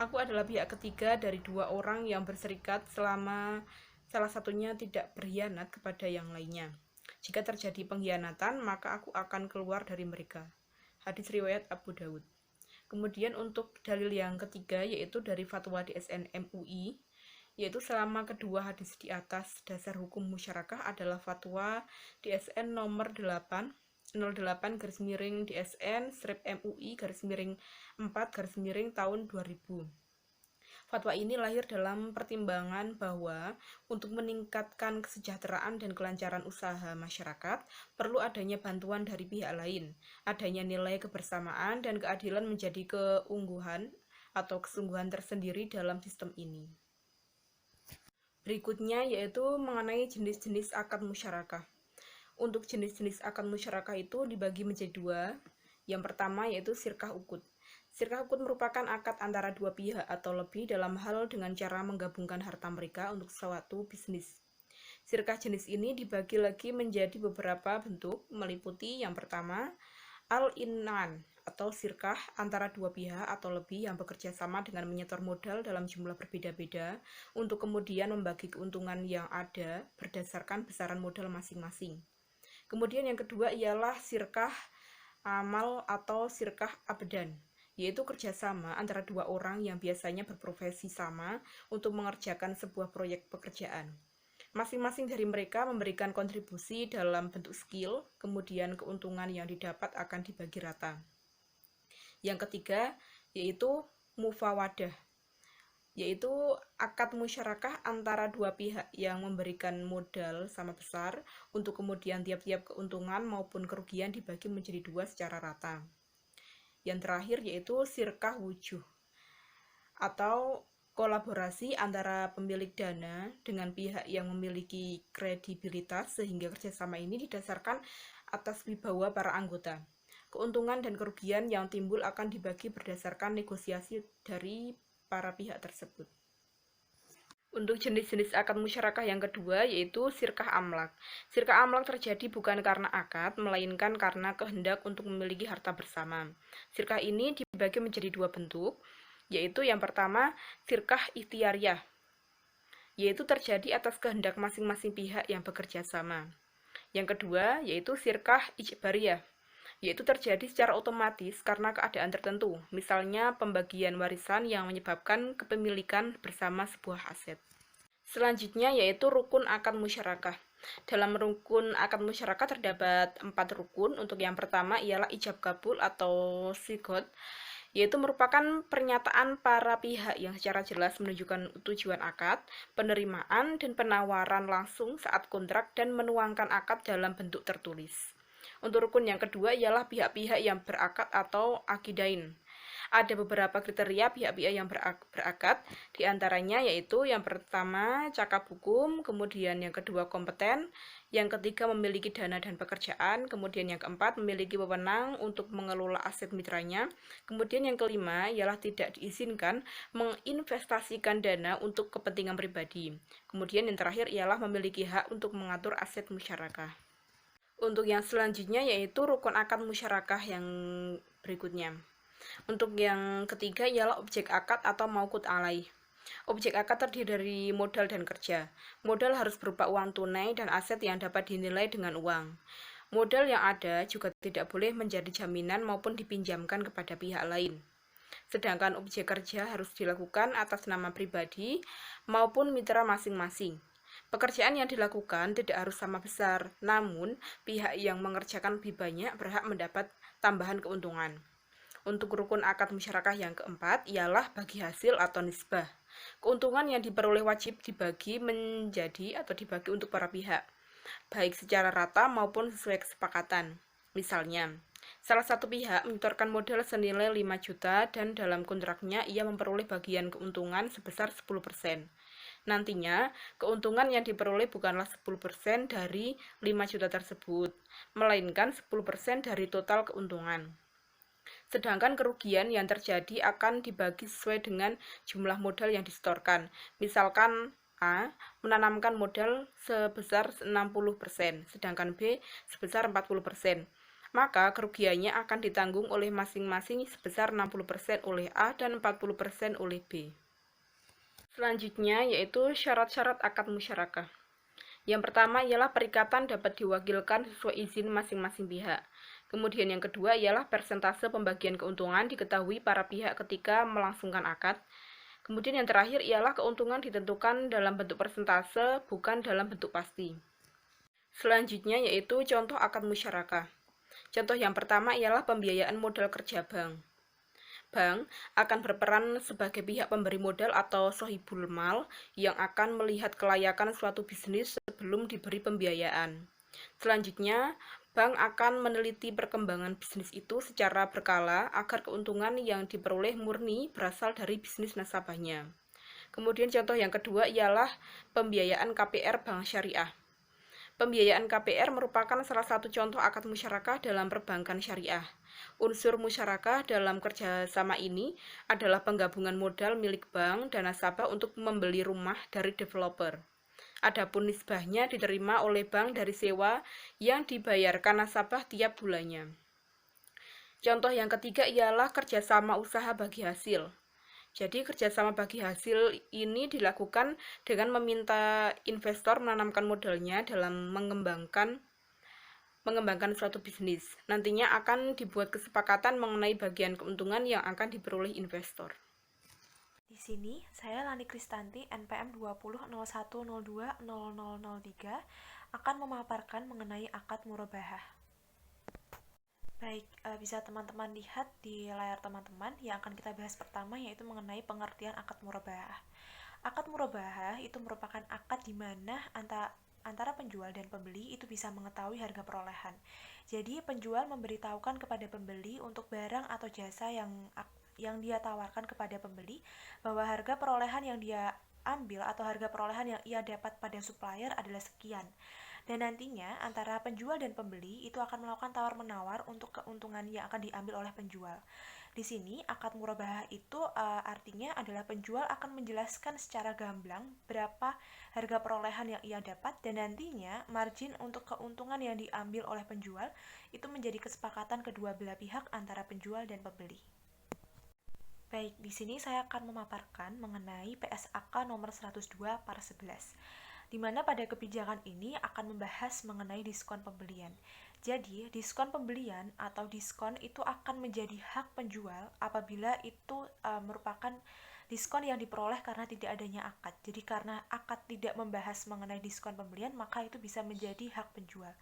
Speaker 3: aku adalah pihak ketiga dari dua orang yang berserikat selama salah satunya tidak berkhianat kepada yang lainnya. Jika terjadi pengkhianatan, maka aku akan keluar dari mereka. Hadis riwayat Abu Dawud. Kemudian untuk dalil yang ketiga yaitu dari fatwa DSN MUI, yaitu selama kedua hadis di atas dasar hukum musyarakah adalah fatwa DSN nomor 08 DSN MUI /4 tahun 2000. Fatwa ini lahir dalam pertimbangan bahwa untuk meningkatkan kesejahteraan dan kelancaran usaha masyarakat, perlu adanya bantuan dari pihak lain, adanya nilai kebersamaan dan keadilan menjadi keungguhan atau kesungguhan tersendiri dalam sistem ini. Berikutnya yaitu mengenai jenis-jenis akad musyarakah. Untuk jenis-jenis akad musyarakah itu dibagi menjadi dua. Yang pertama yaitu sirkah ukut. Sirkah ukut merupakan akad antara dua pihak atau lebih dalam hal dengan cara menggabungkan harta mereka untuk suatu bisnis. Sirkah jenis ini dibagi lagi menjadi beberapa bentuk, meliputi yang pertama, al-inan atau sirkah antara dua pihak atau lebih yang bekerja sama dengan menyetor modal dalam jumlah berbeda-beda untuk kemudian membagi keuntungan yang ada berdasarkan besaran modal masing-masing. Kemudian yang kedua ialah sirkah amal atau sirkah abdan, yaitu kerjasama antara dua orang yang biasanya berprofesi sama untuk mengerjakan sebuah proyek pekerjaan. Masing-masing dari mereka memberikan kontribusi dalam bentuk skill, kemudian keuntungan yang didapat akan dibagi rata. Yang ketiga yaitu mufawadah, yaitu akad musyarakah antara dua pihak yang memberikan modal sama besar untuk kemudian tiap-tiap keuntungan maupun kerugian dibagi menjadi dua secara rata. Yang terakhir yaitu sirkah wujuh atau kolaborasi antara pemilik dana dengan pihak yang memiliki kredibilitas sehingga kerjasama ini didasarkan atas wibawa para anggota. Keuntungan dan kerugian yang timbul akan dibagi berdasarkan negosiasi dari para pihak tersebut. Untuk jenis-jenis akad musyarakah yang kedua yaitu sirkah amlak. Sirkah amlak terjadi bukan karena akad, melainkan karena kehendak untuk memiliki harta bersama. Sirkah ini dibagi menjadi dua bentuk, yaitu yang pertama sirkah ikhtiariyah, yaitu terjadi atas kehendak masing-masing pihak yang bekerja sama. Yang kedua yaitu sirkah ijbariyah, yaitu terjadi secara otomatis karena keadaan tertentu, misalnya pembagian warisan yang menyebabkan kepemilikan bersama sebuah aset. Selanjutnya yaitu rukun akad musyarakah. Dalam rukun akad musyarakah terdapat 4 rukun. Untuk yang pertama ialah ijab kabul atau sigot, yaitu merupakan pernyataan para pihak yang secara jelas menunjukkan tujuan akad, penerimaan dan penawaran langsung saat kontrak dan menuangkan akad dalam bentuk tertulis. Untuk rukun yang kedua ialah pihak-pihak yang berakad atau akidain. Ada beberapa kriteria pihak-pihak yang berakad, diantaranya yaitu yang pertama cakap hukum, kemudian yang kedua kompeten, yang ketiga memiliki dana dan pekerjaan, kemudian yang keempat memiliki wewenang untuk mengelola aset mitranya, kemudian yang kelima ialah tidak diizinkan menginvestasikan dana untuk kepentingan pribadi, kemudian yang terakhir ialah memiliki hak untuk mengatur aset musyarakah. Untuk yang selanjutnya yaitu rukun akad musyarakah yang berikutnya. Untuk yang ketiga ialah objek akad atau mauqut alaih. Objek akad terdiri dari modal dan kerja. Modal harus berupa uang tunai dan aset yang dapat dinilai dengan uang. Modal yang ada juga tidak boleh menjadi jaminan maupun dipinjamkan kepada pihak lain. Sedangkan objek kerja harus dilakukan atas nama pribadi maupun mitra masing-masing. Pekerjaan yang dilakukan tidak harus sama besar, namun pihak yang mengerjakan lebih banyak berhak mendapat tambahan keuntungan. Untuk rukun akad musyarakah yang keempat ialah bagi hasil atau nisbah. Keuntungan yang diperoleh wajib dibagi menjadi atau dibagi untuk para pihak, baik secara rata maupun sesuai kesepakatan. Misalnya, salah satu pihak menyetorkan modal senilai 5 juta dan dalam kontraknya ia memperoleh bagian keuntungan sebesar 10%. Nantinya, keuntungan yang diperoleh bukanlah 10% dari 5 juta tersebut, melainkan 10% dari total keuntungan. Sedangkan kerugian yang terjadi akan dibagi sesuai dengan jumlah modal yang disetorkan. Misalkan A menanamkan modal sebesar 60%, sedangkan B sebesar 40%. Maka kerugiannya akan ditanggung oleh masing-masing sebesar 60% oleh A dan 40% oleh B. Selanjutnya yaitu syarat-syarat akad musyarakah. Yang pertama ialah perikatan dapat diwakilkan sesuai izin masing-masing pihak. Kemudian yang kedua ialah persentase pembagian keuntungan diketahui para pihak ketika melangsungkan akad. Kemudian yang terakhir ialah keuntungan ditentukan dalam bentuk persentase, bukan dalam bentuk pasti. Selanjutnya yaitu contoh akad musyarakah. Contoh yang pertama ialah pembiayaan modal kerja bank. Bank akan berperan sebagai pihak pemberi modal atau sohibul mal yang akan melihat kelayakan suatu bisnis sebelum diberi pembiayaan. Selanjutnya, bank akan meneliti perkembangan bisnis itu secara berkala agar keuntungan yang diperoleh murni berasal dari bisnis nasabahnya. Kemudian contoh yang kedua ialah pembiayaan KPR bank syariah. Pembiayaan KPR merupakan salah satu contoh akad musyarakah dalam perbankan syariah. Unsur musyarakah dalam kerjasama ini adalah penggabungan modal milik bank dan nasabah untuk membeli rumah dari developer. Adapun nisbahnya diterima oleh bank dari sewa yang dibayarkan nasabah tiap bulannya. Contoh yang ketiga ialah kerjasama usaha bagi hasil. Jadi kerjasama bagi hasil ini dilakukan dengan meminta investor menanamkan modalnya dalam mengembangkan suatu bisnis. Nantinya akan dibuat kesepakatan mengenai bagian keuntungan yang akan diperoleh investor.
Speaker 4: Di sini, saya Lani Kristanti, NPM 2001020003, akan memaparkan mengenai akad murabahah. Baik, bisa teman-teman lihat di layar teman-teman yang akan kita bahas pertama yaitu mengenai pengertian akad murabahah. Akad murabahah itu merupakan akad di mana antara penjual dan pembeli itu bisa mengetahui harga perolehan. Jadi, penjual memberitahukan kepada pembeli untuk barang atau jasa yang dia tawarkan kepada pembeli bahwa harga perolehan yang dia ambil atau harga perolehan yang ia dapat pada supplier adalah sekian. Dan nantinya antara penjual dan pembeli itu akan melakukan tawar-menawar untuk keuntungan yang akan diambil oleh penjual. Di sini akad murabahah itu artinya adalah penjual akan menjelaskan secara gamblang berapa harga perolehan yang ia dapat dan nantinya margin untuk keuntungan yang diambil oleh penjual itu menjadi kesepakatan kedua belah pihak antara penjual dan pembeli. Baik, di sini saya akan memaparkan mengenai PSAK nomor 102/11. Di mana pada kebijakan ini akan membahas mengenai diskon pembelian. Jadi, diskon pembelian atau diskon itu akan menjadi hak penjual apabila itu merupakan diskon yang diperoleh karena tidak adanya akad. Jadi, karena akad tidak membahas mengenai diskon pembelian, maka itu bisa menjadi hak penjual.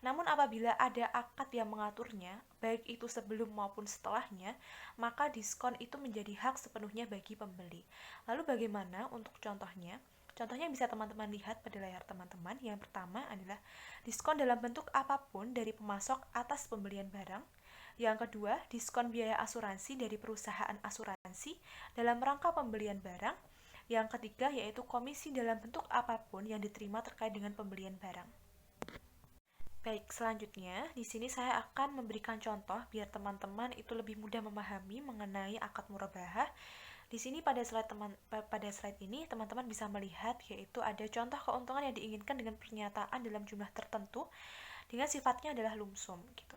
Speaker 4: Namun apabila ada akad yang mengaturnya, baik itu sebelum maupun setelahnya, maka diskon itu menjadi hak sepenuhnya bagi pembeli. Lalu bagaimana untuk contohnya? Contohnya bisa teman-teman lihat pada layar teman-teman. Yang pertama adalah diskon dalam bentuk apapun dari pemasok atas pembelian barang. Yang kedua, diskon biaya asuransi dari perusahaan asuransi dalam rangka pembelian barang. Yang ketiga, yaitu komisi dalam bentuk apapun yang diterima terkait dengan pembelian barang. Baik, selanjutnya di sini saya akan memberikan contoh biar teman-teman itu lebih mudah memahami mengenai akad murabahah. Di sini pada slide ini teman-teman bisa melihat yaitu ada contoh keuntungan yang diinginkan dengan pernyataan dalam jumlah tertentu dengan sifatnya adalah lump sum gitu.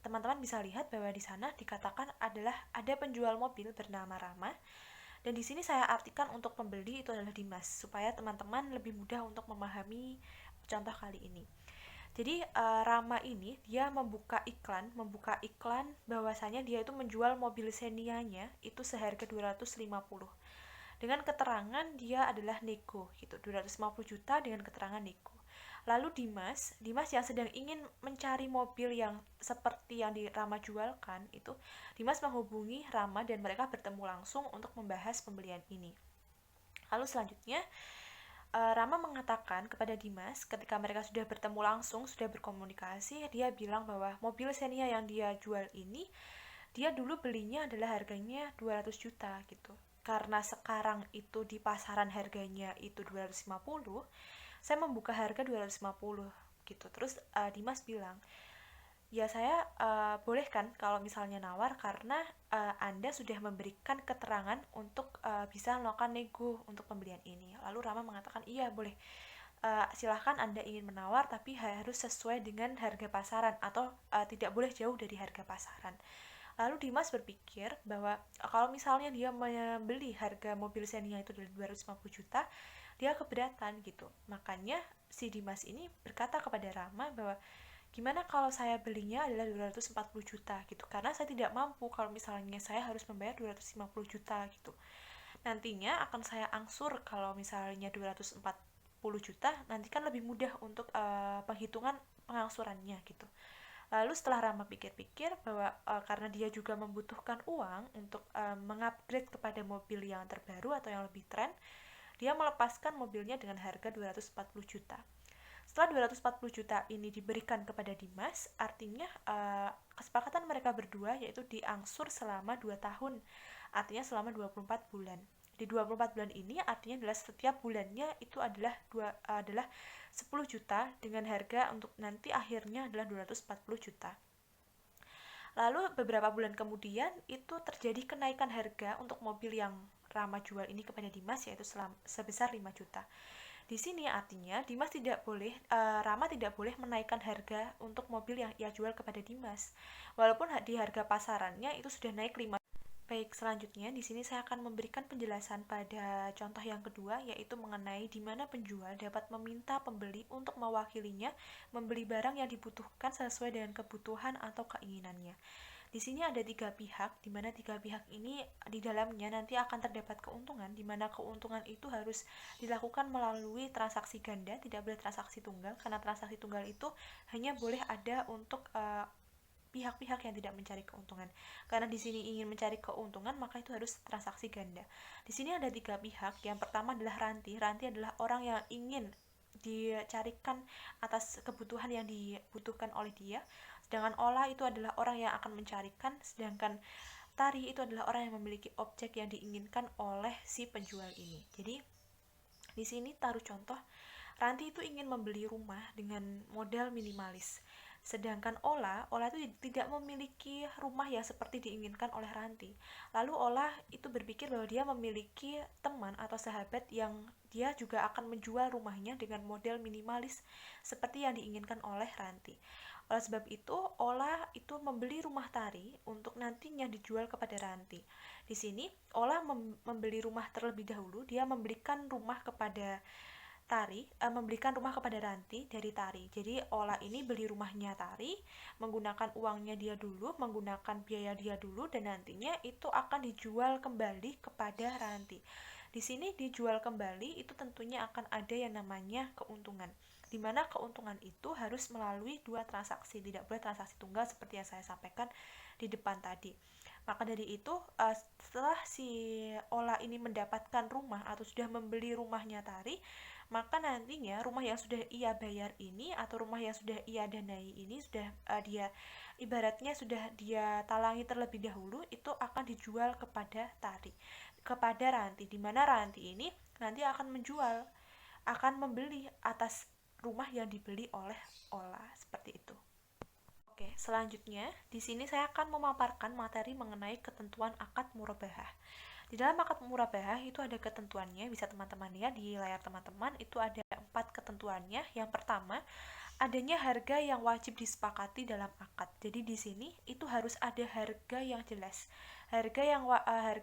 Speaker 4: Teman-teman bisa lihat bahwa di sana dikatakan adalah ada penjual mobil bernama Rama dan di sini saya artikan untuk pembeli itu adalah Dimas supaya teman-teman lebih mudah untuk memahami contoh kali ini. Jadi Rama ini dia membuka iklan bahwasanya dia itu menjual mobil Xenia-nya itu seharga 250. dengan keterangan dia adalah nego gitu, 250 juta dengan keterangan nego. Lalu Dimas yang sedang ingin mencari mobil yang seperti yang di Rama jualkan itu, Dimas menghubungi Rama dan mereka bertemu langsung untuk membahas pembelian ini. Lalu selanjutnya Rama mengatakan kepada Dimas ketika mereka sudah bertemu langsung, sudah berkomunikasi, dia bilang bahwa mobil Xenia yang dia jual ini, dia dulu belinya adalah harganya 200 juta gitu. Karena sekarang itu di pasaran harganya itu 250, saya membuka harga 250 gitu. Terus Dimas bilang, ya saya boleh kan kalau misalnya nawar, karena Anda sudah memberikan keterangan untuk bisa melakukan nego untuk pembelian ini. Lalu Rama mengatakan, iya boleh, silahkan Anda ingin menawar tapi harus sesuai dengan harga pasaran atau tidak boleh jauh dari harga pasaran. Lalu Dimas berpikir bahwa kalau misalnya dia membeli harga mobil Xenia itu dari 250 juta, dia keberatan gitu. Makanya si Dimas ini berkata kepada Rama bahwa gimana kalau saya belinya adalah 240 juta gitu, karena saya tidak mampu kalau misalnya saya harus membayar 250 juta gitu. Nantinya akan saya angsur kalau misalnya 240 juta, nanti kan lebih mudah untuk penghitungan pengangsurannya gitu. Lalu setelah Rama pikir-pikir bahwa karena dia juga membutuhkan uang untuk mengupgrade kepada mobil yang terbaru atau yang lebih tren, dia melepaskan mobilnya dengan harga 240 juta. Setelah 240 juta ini diberikan kepada Dimas, artinya kesepakatan mereka berdua yaitu diangsur selama 2 tahun, artinya selama 24 bulan. Di 24 bulan ini artinya adalah setiap bulannya itu adalah 10 juta dengan harga untuk nanti akhirnya adalah 240 juta. Lalu beberapa bulan kemudian itu terjadi kenaikan harga untuk mobil yang Rama jual ini kepada Dimas, yaitu sebesar 5 juta. Di sini artinya Rama tidak boleh menaikkan harga untuk mobil yang ia jual kepada Dimas, walaupun di harga pasarannya itu sudah naik 5. Baik, selanjutnya di sini saya akan memberikan penjelasan pada contoh yang kedua, yaitu mengenai di mana penjual dapat meminta pembeli untuk mewakilinya membeli barang yang dibutuhkan sesuai dengan kebutuhan atau keinginannya. Di sini ada 3 pihak, di mana 3 pihak ini di dalamnya nanti akan terdapat keuntungan, di mana keuntungan itu harus dilakukan melalui transaksi ganda, tidak boleh transaksi tunggal, karena transaksi tunggal itu hanya boleh ada untuk pihak-pihak yang tidak mencari keuntungan. Karena di sini ingin mencari keuntungan, maka itu harus transaksi ganda. Di sini ada 3 pihak. Yang pertama adalah Ranti. Ranti adalah orang yang ingin dicarikan atas kebutuhan yang dibutuhkan oleh dia. Sedangkan Ola itu adalah orang yang akan mencarikan, sedangkan Tari itu adalah orang yang memiliki objek yang diinginkan oleh si penjual ini. Jadi di sini taruh contoh, Ranti itu ingin membeli rumah dengan modal minimalis. Sedangkan Ola itu tidak memiliki rumah yang seperti diinginkan oleh Ranti. Lalu Ola itu berpikir bahwa dia memiliki teman atau sahabat yang dia juga akan menjual rumahnya dengan model minimalis seperti yang diinginkan oleh Ranti. Oleh sebab itu, Ola itu membeli rumah Tari untuk nantinya dijual kepada Ranti. Di sini, Ola membeli rumah terlebih dahulu. Dia memberikan rumah kepada memberikan rumah kepada Ranti dari Tari. Jadi Ola ini beli rumahnya Tari, menggunakan uangnya dia dulu, menggunakan biaya dia dulu, dan nantinya itu akan dijual kembali kepada Ranti. Di sini dijual kembali itu tentunya akan ada yang namanya keuntungan, di mana keuntungan itu harus melalui 2 transaksi, tidak boleh transaksi tunggal seperti yang saya sampaikan di depan tadi. Maka dari itu, setelah si Ola ini mendapatkan rumah atau sudah membeli rumahnya Tari, maka nantinya rumah yang sudah ia bayar ini atau rumah yang sudah ia danai ini sudah dia ibaratnya sudah dia talangi terlebih dahulu, itu akan dijual kepada Ranti, di mana Ranti ini nanti akan membeli atas rumah yang dibeli oleh Ola, seperti itu. Oke, selanjutnya di sini saya akan memaparkan materi mengenai ketentuan akad murabahah. Di dalam akad murabahah itu ada ketentuannya, bisa teman-teman lihat di layar teman-teman, itu ada 4 ketentuannya. Yang pertama, adanya harga yang wajib disepakati dalam akad. Jadi di sini itu harus ada harga yang jelas, harga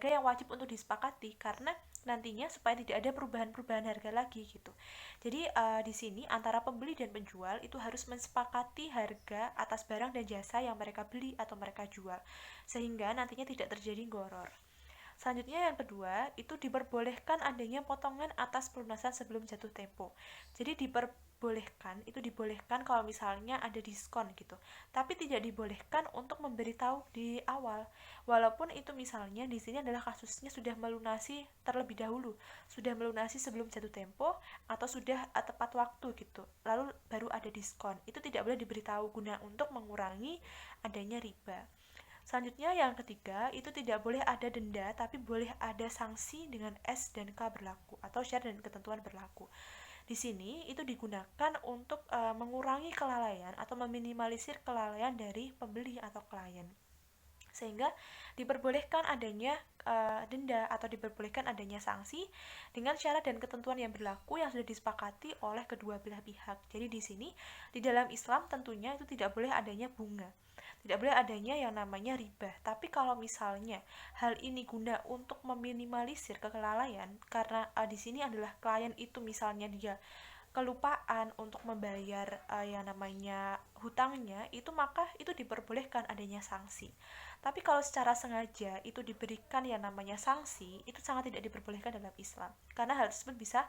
Speaker 4: yang wajib untuk disepakati, karena nantinya supaya tidak ada perubahan harga lagi gitu. Jadi di sini antara pembeli dan penjual itu harus mensepakati harga atas barang dan jasa yang mereka beli atau mereka jual, sehingga nantinya tidak terjadi gharar. Selanjutnya yang kedua, itu diperbolehkan adanya potongan atas pelunasan sebelum jatuh tempo. Jadi dibolehkan kalau misalnya ada diskon gitu. Tapi tidak dibolehkan untuk memberitahu di awal. Walaupun itu misalnya di sini adalah kasusnya sudah melunasi terlebih dahulu, sudah melunasi sebelum jatuh tempo atau sudah tepat waktu gitu. Lalu baru ada diskon. Itu tidak boleh diberitahu guna untuk mengurangi adanya riba. Selanjutnya yang ketiga, itu tidak boleh ada denda, tapi boleh ada sanksi dengan S dan K berlaku atau syarat dan ketentuan berlaku. Di sini itu digunakan untuk mengurangi kelalaian atau meminimalisir kelalaian dari pembeli atau klien. Sehingga diperbolehkan adanya denda atau diperbolehkan adanya sanksi dengan syarat dan ketentuan yang berlaku yang sudah disepakati oleh kedua belah pihak. Jadi di sini di dalam Islam tentunya itu tidak boleh adanya bunga. Tidak boleh adanya yang namanya riba. Tapi kalau misalnya hal ini guna untuk meminimalisir kelalaian, karena di sini adalah klien itu misalnya dia kelupaan untuk membayar yang namanya hutangnya, itu maka itu diperbolehkan adanya sanksi. Tapi kalau secara sengaja itu diberikan yang namanya sanksi, itu sangat tidak diperbolehkan dalam Islam. Karena hal tersebut bisa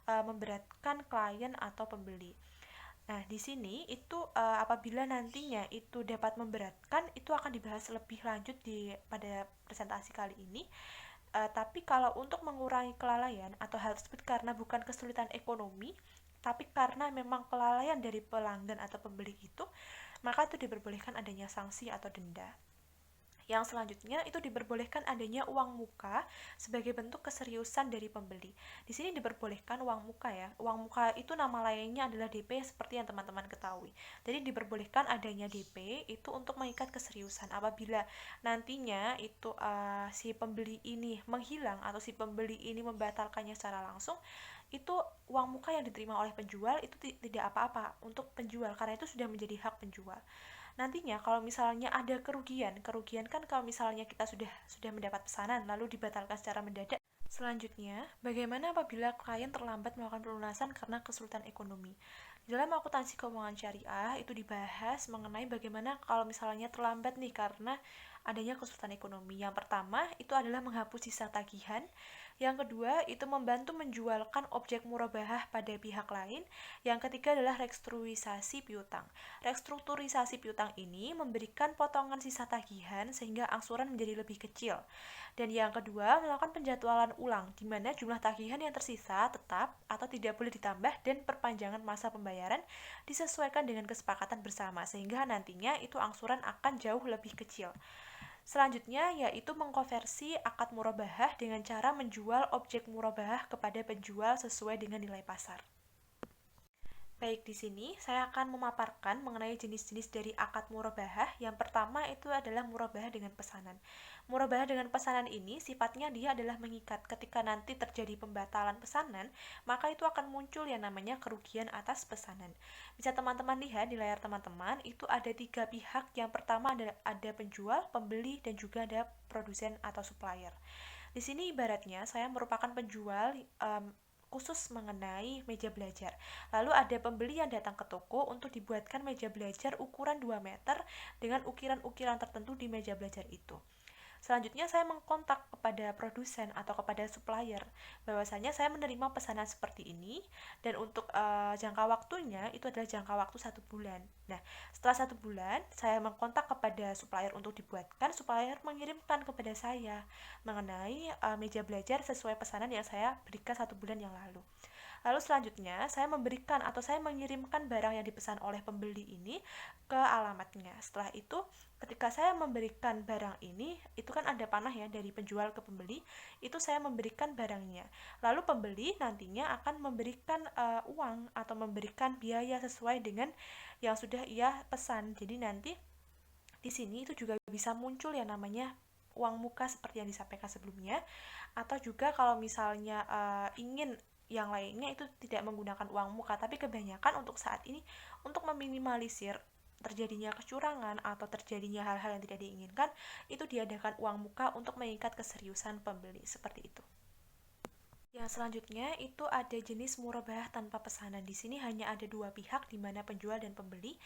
Speaker 4: memberatkan klien atau pembeli. Nah, di sini itu apabila nantinya itu dapat memberatkan, itu akan dibahas lebih lanjut pada presentasi kali ini. Tapi kalau untuk mengurangi kelalaian atau hal tersebut karena bukan kesulitan ekonomi, tapi karena memang kelalaian dari pelanggan atau pembeli itu, maka itu diperbolehkan adanya sanksi atau denda. Yang selanjutnya itu diperbolehkan adanya uang muka sebagai bentuk keseriusan dari pembeli. Di sini diperbolehkan uang muka ya. Uang muka itu nama lainnya adalah DP seperti yang teman-teman ketahui. Jadi diperbolehkan adanya DP itu untuk mengikat keseriusan. Apabila nantinya itu si pembeli ini menghilang atau si pembeli ini membatalkannya secara langsung, itu uang muka yang diterima oleh penjual itu tidak apa-apa untuk penjual karena itu sudah menjadi hak penjual. Nantinya kalau misalnya ada kerugian kan kalau misalnya kita sudah mendapat pesanan lalu dibatalkan secara mendadak. Selanjutnya, bagaimana apabila klien terlambat melakukan pelunasan karena kesulitan ekonomi? Di dalam akuntansi keuangan syariah itu dibahas mengenai bagaimana kalau misalnya terlambat nih karena adanya kesulitan ekonomi. Yang pertama itu adalah menghapus sisa tagihan. Yang kedua itu membantu menjualkan objek murabahah pada pihak lain. Yang ketiga adalah restrukturisasi piutang. Restrukturisasi piutang ini memberikan potongan sisa tagihan sehingga angsuran menjadi lebih kecil. Dan yang kedua melakukan penjadwalan ulang di mana jumlah tagihan yang tersisa tetap atau tidak boleh ditambah dan perpanjangan masa pembayaran disesuaikan dengan kesepakatan bersama sehingga nantinya itu angsuran akan jauh lebih kecil. Selanjutnya yaitu mengkonversi akad murabahah dengan cara menjual objek murabahah kepada penjual sesuai dengan nilai pasar. Baik, di sini saya akan memaparkan mengenai jenis-jenis dari akad murabahah. Yang pertama itu adalah murabahah dengan pesanan. Murabahah dengan pesanan ini sifatnya dia adalah mengikat. Ketika nanti terjadi pembatalan pesanan, maka itu akan muncul yang namanya kerugian atas pesanan. Bisa teman-teman lihat di layar teman-teman, itu ada 3 pihak. Yang pertama ada penjual, pembeli, dan juga ada produsen atau supplier. Di sini ibaratnya saya merupakan penjual khusus mengenai meja belajar. Lalu ada pembeli yang datang ke toko untuk dibuatkan meja belajar ukuran 2 meter dengan ukiran-ukiran tertentu di meja belajar itu. Selanjutnya saya mengkontak kepada produsen atau kepada supplier bahwasanya saya menerima pesanan seperti ini dan untuk jangka waktunya itu adalah jangka waktu 1 bulan. Nah, setelah 1 bulan saya mengkontak kepada supplier untuk dibuatkan, supplier mengirimkan kepada saya mengenai meja belajar sesuai pesanan yang saya berikan 1 bulan yang lalu. Lalu selanjutnya saya memberikan atau saya mengirimkan barang yang dipesan oleh pembeli ini ke alamatnya. Setelah itu ketika saya memberikan barang ini, itu kan ada panah ya dari penjual ke pembeli, itu saya memberikan barangnya. Lalu pembeli nantinya akan memberikan uang atau memberikan biaya sesuai dengan yang sudah ia pesan. Jadi nanti di sini itu juga bisa muncul yang namanya uang muka seperti yang disampaikan sebelumnya, atau juga kalau misalnya ingin yang lainnya itu tidak menggunakan uang muka, tapi kebanyakan untuk saat ini untuk meminimalisir terjadinya kecurangan atau terjadinya hal-hal yang tidak diinginkan, itu diadakan uang muka untuk mengikat keseriusan pembeli, seperti itu. Yang selanjutnya itu ada jenis murabahah tanpa pesanan. Di sini hanya ada 2 pihak di mana penjual dan pembeli.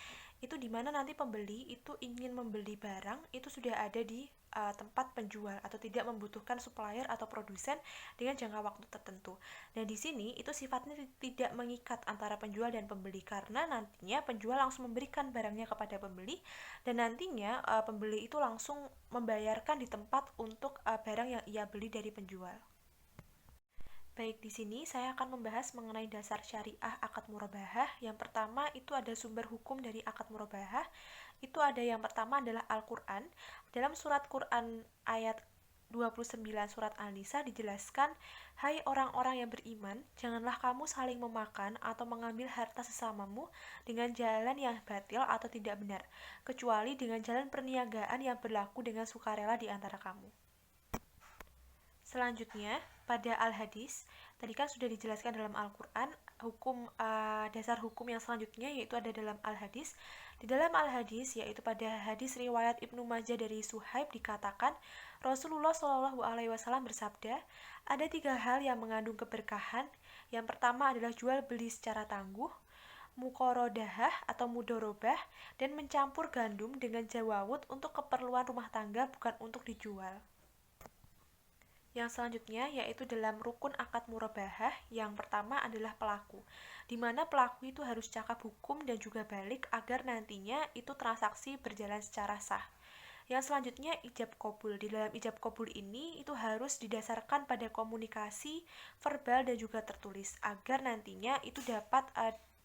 Speaker 4: itu dimana nanti pembeli itu ingin membeli barang itu sudah ada di tempat penjual atau tidak membutuhkan supplier atau produsen dengan jangka waktu tertentu. Nah, di sini itu sifatnya tidak mengikat antara penjual dan pembeli karena nantinya penjual langsung memberikan barangnya kepada pembeli dan nantinya pembeli itu langsung membayarkan di tempat untuk barang yang ia beli dari penjual. Baik, di sini saya akan membahas mengenai dasar syariah akad murabahah. Yang pertama itu ada sumber hukum dari akad murabahah. Itu ada yang pertama adalah Al-Qur'an. Dalam surat Quran ayat 29 surat An-Nisa dijelaskan, "Hai orang-orang yang beriman, janganlah kamu saling memakan atau mengambil harta sesamamu dengan jalan yang batil atau tidak benar, kecuali dengan jalan perniagaan yang berlaku dengan sukarela di antara kamu." Selanjutnya, pada Al-Hadis, tadi kan sudah dijelaskan dalam Al-Quran, dasar hukum yang selanjutnya yaitu ada dalam Al-Hadis. Di dalam Al-Hadis, yaitu pada hadis riwayat Ibnu Majah dari Suhaib dikatakan, Rasulullah SAW bersabda, ada 3 hal yang mengandung keberkahan. Yang pertama adalah jual beli secara tangguh, mukorodahah atau mudorobah, dan mencampur gandum dengan jawawut untuk keperluan rumah tangga bukan untuk dijual. Yang selanjutnya yaitu dalam rukun akad murabahah, yang pertama adalah pelaku, di mana pelaku itu harus cakap hukum dan juga balik agar nantinya itu transaksi berjalan secara sah. Yang selanjutnya ijab qabul. Di dalam ijab qabul ini itu harus didasarkan pada komunikasi verbal dan juga tertulis agar nantinya itu dapat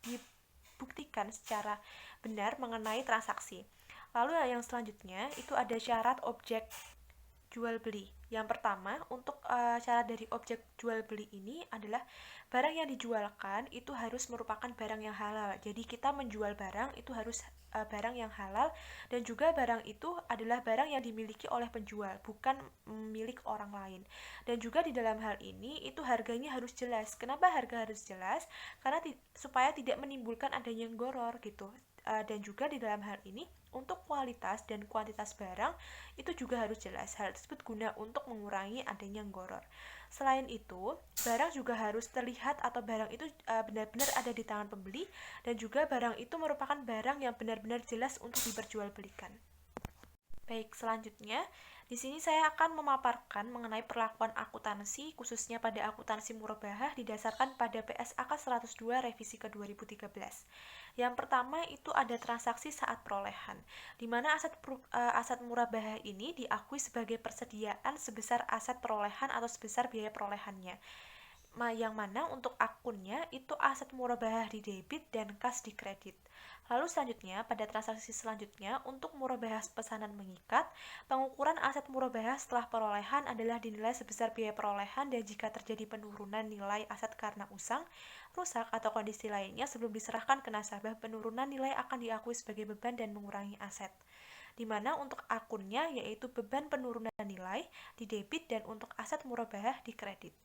Speaker 4: dibuktikan secara benar mengenai transaksi. Lalu yang selanjutnya itu ada syarat objek jual beli. Yang pertama, untuk syarat dari objek jual beli ini adalah barang yang dijualkan itu harus merupakan barang yang halal. Jadi kita menjual barang itu harus barang yang halal dan juga barang itu adalah barang yang dimiliki oleh penjual, bukan milik orang lain. Dan juga di dalam hal ini itu harganya harus jelas. Kenapa harga harus jelas? Karena supaya tidak menimbulkan adanya gharar gitu. Dan juga di dalam hal ini untuk kualitas dan kuantitas barang itu juga harus jelas. Hal tersebut guna untuk mengurangi adanya gharar. Selain itu, barang juga harus terlihat atau barang itu benar-benar ada di tangan pembeli dan juga barang itu merupakan barang yang benar-benar jelas untuk diperjualbelikan. Baik, selanjutnya di sini saya akan memaparkan mengenai perlakuan akuntansi, khususnya pada akuntansi murabahah didasarkan pada PSAK 102 revisi ke 2013. Yang pertama itu ada transaksi saat perolehan, di mana aset murabahah ini diakui sebagai persediaan sebesar aset perolehan atau sebesar biaya perolehannya. Yang mana untuk akunnya itu aset murabahah di debit dan kas di kredit. Lalu selanjutnya, pada transaksi selanjutnya, untuk murabahah pesanan mengikat, pengukuran aset murabahah setelah perolehan adalah dinilai sebesar biaya perolehan dan jika terjadi penurunan nilai aset karena usang, rusak, atau kondisi lainnya sebelum diserahkan ke nasabah, penurunan nilai akan diakui sebagai beban dan mengurangi aset. Di mana untuk akunnya yaitu beban penurunan nilai di debit dan untuk aset murabahah di kredit.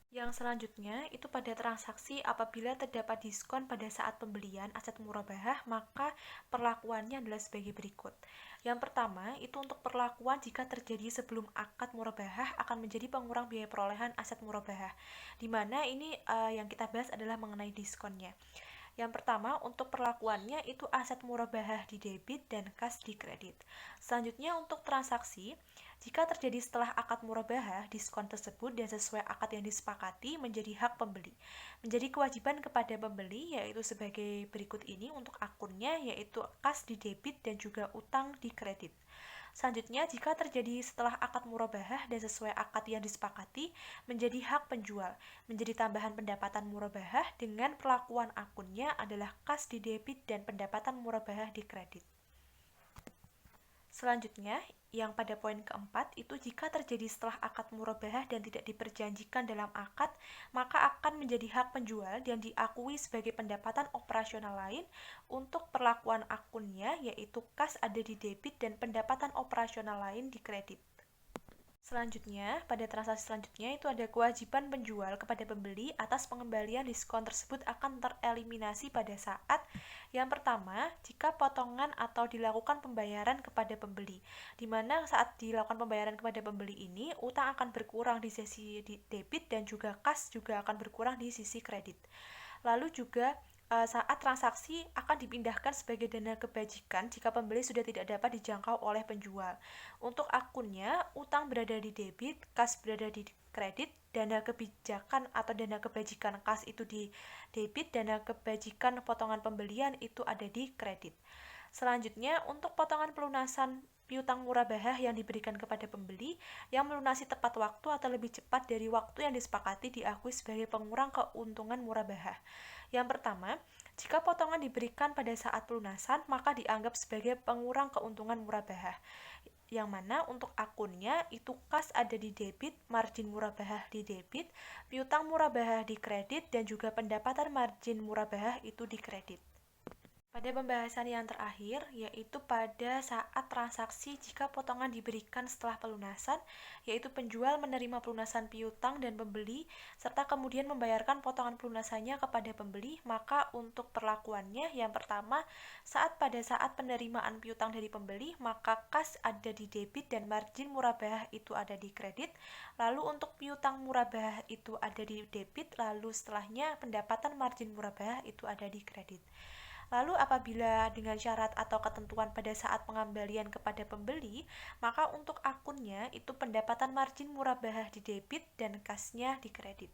Speaker 4: Yang selanjutnya itu pada transaksi apabila terdapat diskon pada saat pembelian aset murabahah, maka perlakuannya adalah sebagai berikut. Yang pertama itu untuk perlakuan jika terjadi sebelum akad murabahah akan menjadi pengurang biaya perolehan aset murabahah, di mana ini yang kita bahas adalah mengenai diskonnya. Yang pertama, untuk perlakuannya itu aset murabahah di debit dan kas di kredit. Selanjutnya untuk transaksi, jika terjadi setelah akad murabahah, diskon tersebut dan sesuai akad yang disepakati menjadi hak pembeli. Menjadi kewajiban kepada pembeli yaitu sebagai berikut ini untuk akunnya yaitu kas di debit dan juga utang di kredit. Selanjutnya, jika terjadi setelah akad murabahah dan sesuai akad yang disepakati, menjadi hak penjual, menjadi tambahan pendapatan murabahah dengan perlakuan akunnya adalah kas di debit dan pendapatan murabahah di kredit. Selanjutnya, yang pada poin keempat itu jika terjadi setelah akad murabahah dan tidak diperjanjikan dalam akad, maka akan menjadi hak penjual dan diakui sebagai pendapatan operasional lain untuk perlakuan akunnya yaitu kas ada di debit dan pendapatan operasional lain di kredit. Selanjutnya, pada transaksi selanjutnya itu ada kewajiban penjual kepada pembeli atas pengembalian diskon tersebut akan tereliminasi pada saat yang pertama, jika potongan atau dilakukan pembayaran kepada pembeli, di mana saat dilakukan pembayaran kepada pembeli ini, utang akan berkurang di sisi debit dan juga kas juga akan berkurang di sisi kredit. Lalu juga saat transaksi akan dipindahkan sebagai dana kebajikan jika pembeli sudah tidak dapat dijangkau oleh penjual. Untuk akunnya, utang berada di debit, kas berada di kredit, dana kebijakan atau dana kebajikan kas itu di debit, dana kebajikan potongan pembelian itu ada di kredit. Selanjutnya, untuk potongan pelunasan piutang murabahah yang diberikan kepada pembeli yang melunasi tepat waktu atau lebih cepat dari waktu yang disepakati diakui sebagai pengurang keuntungan murabahah. Yang pertama, jika potongan diberikan pada saat pelunasan, maka dianggap sebagai pengurang keuntungan murabahah. Yang mana untuk akunnya itu kas ada di debit, margin murabahah di debit, piutang murabahah di kredit, dan juga pendapatan margin murabahah itu di kredit. Pada pembahasan yang terakhir, yaitu pada saat transaksi jika potongan diberikan setelah pelunasan, yaitu penjual menerima pelunasan piutang dan pembeli, serta kemudian membayarkan potongan pelunasannya kepada pembeli, maka untuk perlakuannya, yang pertama, pada saat penerimaan piutang dari pembeli, maka kas ada di debit dan margin murabahah itu ada di kredit, lalu untuk piutang murabahah itu ada di debit, lalu setelahnya pendapatan margin murabahah itu ada di kredit. Lalu apabila dengan syarat atau ketentuan pada saat pengembalian kepada pembeli, maka untuk akunnya itu pendapatan margin murabahah di debit dan kasnya di kredit.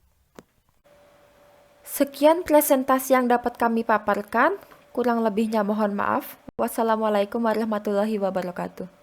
Speaker 1: Sekian presentasi yang dapat kami paparkan. Kurang lebihnya mohon maaf. Wassalamualaikum warahmatullahi wabarakatuh.